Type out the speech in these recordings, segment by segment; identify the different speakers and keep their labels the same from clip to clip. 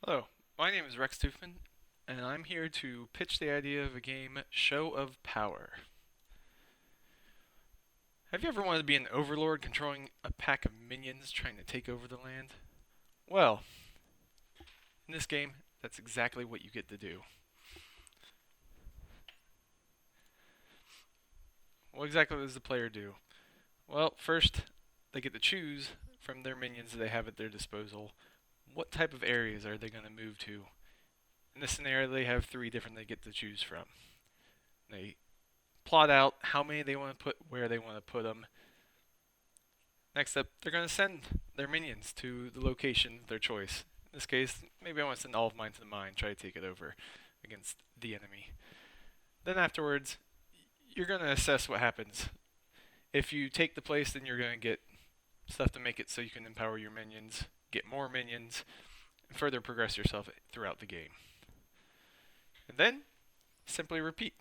Speaker 1: Hello, my name is Rex Toothman, and I'm here to pitch the idea of a game, Show of Power. Have you ever wanted to be an overlord controlling a pack of minions trying to take over the land? Well, in this game, that's exactly what you get to do. What exactly does the player do? Well, first, they get to choose from their minions that they have at their disposal what type of areas are they going to move to. In this scenario, they have three different they get to choose from. They plot out how many they want to put where they want to put them. Next up, they're going to send their minions to the location of their choice. In this case, maybe I want to send all of mine to the mine, try to take it over against the enemy. Then afterwards, you're going to assess what happens. If you take the place, then you're going to get stuff to make it so you can empower your minions, get more minions, and further progress yourself throughout the game. And then, simply repeat.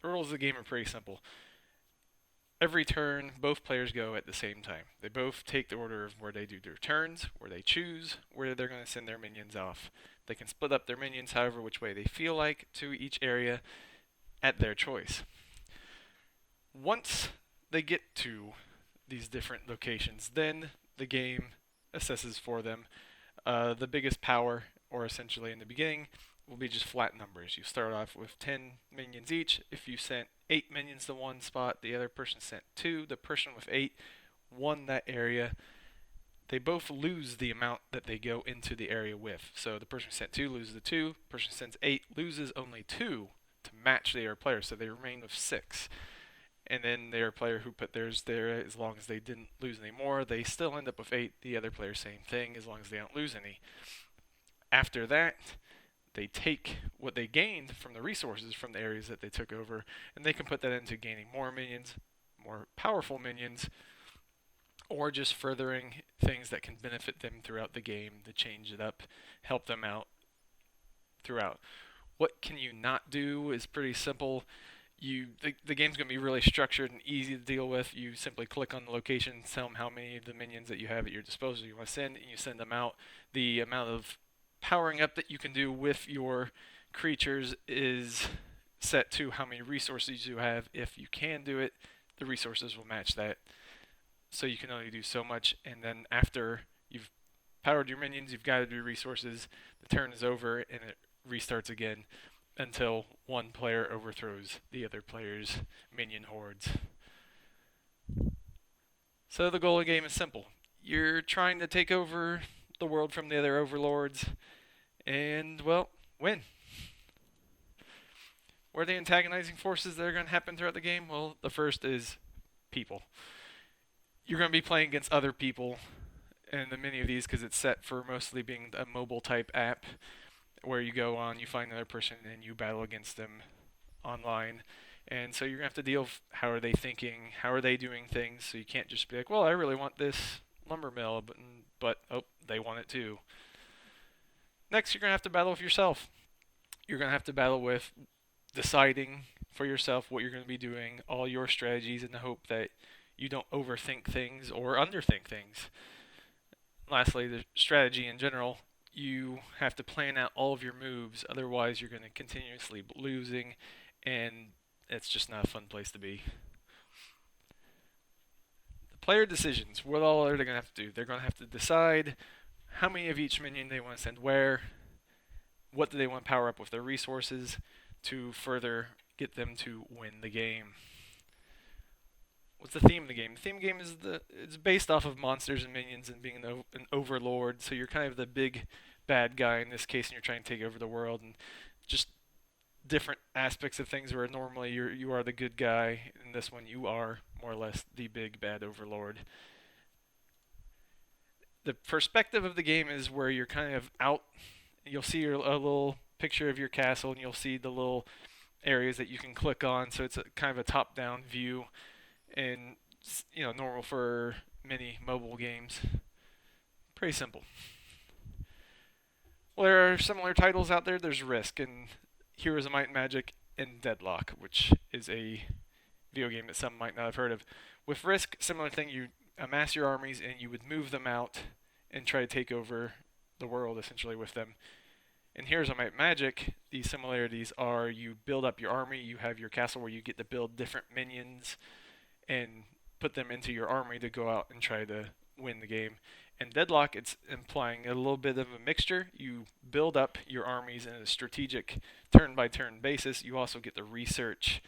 Speaker 1: The rules of the game are pretty simple. Every turn, both players go at the same time. They both take the order of where they do their turns, where they choose where they're going to send their minions off. They can split up their minions however which way they feel like to each area at their choice. Once they get to these different locations, then the game assesses for them the biggest power, or essentially in the beginning, will be just flat numbers. You start off with 10 minions each. If you sent 8 minions to one spot, the other person sent 2. The person with 8 won that area. They both lose the amount that they go into the area with. So the person who sent 2 loses the 2. The person who sends 8 loses only 2 to match the other player. So they remain with 6. And then their player who put theirs there, as long as they didn't lose any more, they still end up with 8. The other player, same thing, as long as they don't lose any. After that, they take what they gained from the resources from the areas that they took over, and they can put that into gaining more minions, more powerful minions, or just furthering things that can benefit them throughout the game to change it up, help them out throughout. What can you not do is pretty simple. The game's going to be really structured and easy to deal with. You simply click on the location, tell them how many of the minions that you have at your disposal you want to send, and you send them out. The amount of powering up that you can do with your creatures is set to how many resources you have. If you can do it, the resources will match that. So you can only do so much, and then after you've powered your minions, you've got to do resources. The turn is over, and it restarts again until one player overthrows the other player's minion hordes. So the goal of the game is simple. You're trying to take over the world from the other overlords and, well, win. What are the antagonizing forces that are going to happen throughout the game? Well, the first is people. You're going to be playing against other people in the many of these because it's set for mostly being a mobile type app where you go on, you find another person, and you battle against them online. And so you're going to have to deal with how are they thinking, how are they doing things, so you can't just be like, well, I really want this lumber mill, but oh, they want it too. Next, you're going to have to battle with yourself. You're going to have to battle with deciding for yourself what you're going to be doing, all your strategies, in the hope that you don't overthink things or underthink things. Lastly, the strategy in general, you have to plan out all of your moves, otherwise you're going to continuously losing, and it's just not a fun place to be. The player decisions, what all are they going to have to do? They're going to have to decide how many of each minion they want to send where, what do they want to power up with their resources to further get them to win the game. What's the theme of the game? The theme of the game is it's based off of monsters and minions and being an overlord. So you're kind of the big bad guy in this case, and you're trying to take over the world, and just different aspects of things where normally you are the good guy. In this one, you are more or less the big bad overlord. The perspective of the game is where you're kind of out. You'll see a little picture of your castle, and you'll see the little areas that you can click on. So it's kind of a top-down view, and normal for many mobile games. Pretty simple. Well, there are similar titles out there. There's Risk and Heroes of Might and Magic and Deadlock, which is a video game that some might not have heard of. With Risk, similar thing, you amass your armies and you would move them out and try to take over the world essentially with them. In Heroes of Might and Magic, the similarities are you build up your army, you have your castle where you get to build different minions and put them into your army to go out and try to win the game. In Deadlock, it's implying a little bit of a mixture. You build up your armies in a strategic turn-by-turn basis. You also get to research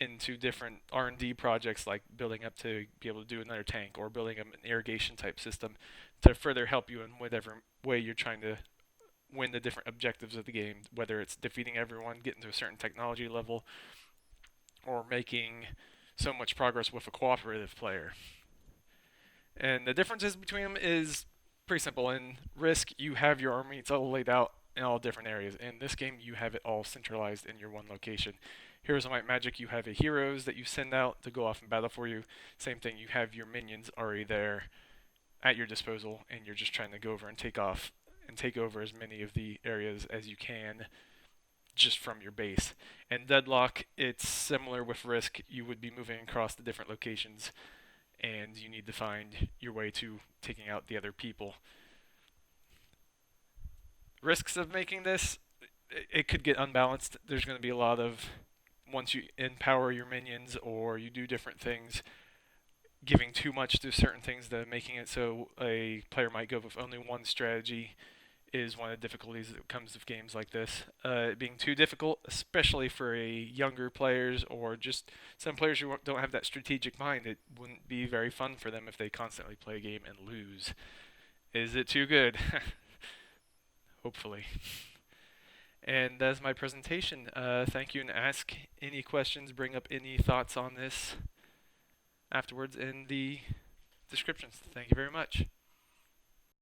Speaker 1: into different R&D projects like building up to be able to do another tank or building an irrigation type system to further help you in whatever way you're trying to win the different objectives of the game, whether it's defeating everyone, getting to a certain technology level, or making so much progress with a cooperative player. And the differences between them is pretty simple. In Risk, you have your army, it's all laid out in all different areas. In this game, you have it all centralized in your one location. Heroes of Might and Magic, you have a heroes that you send out to go off and battle for you. Same thing, you have your minions already there at your disposal, and you're just trying to go over and take off and take over as many of the areas as you can just from your base. And Deadlock, it's similar with Risk. You would be moving across the different locations, and you need to find your way to taking out the other people. Risks of making this, it could get unbalanced. There's going to be a lot of, once you empower your minions or you do different things, giving too much to certain things, that making it so a player might go with only one strategy is one of the difficulties that comes with games like this. Being too difficult, especially for younger players or just some players who don't have that strategic mind, it wouldn't be very fun for them if they constantly play a game and lose. Is it too good? Hopefully. And that's my presentation. Thank you, and ask any questions, bring up any thoughts on this afterwards in the descriptions. Thank you very much.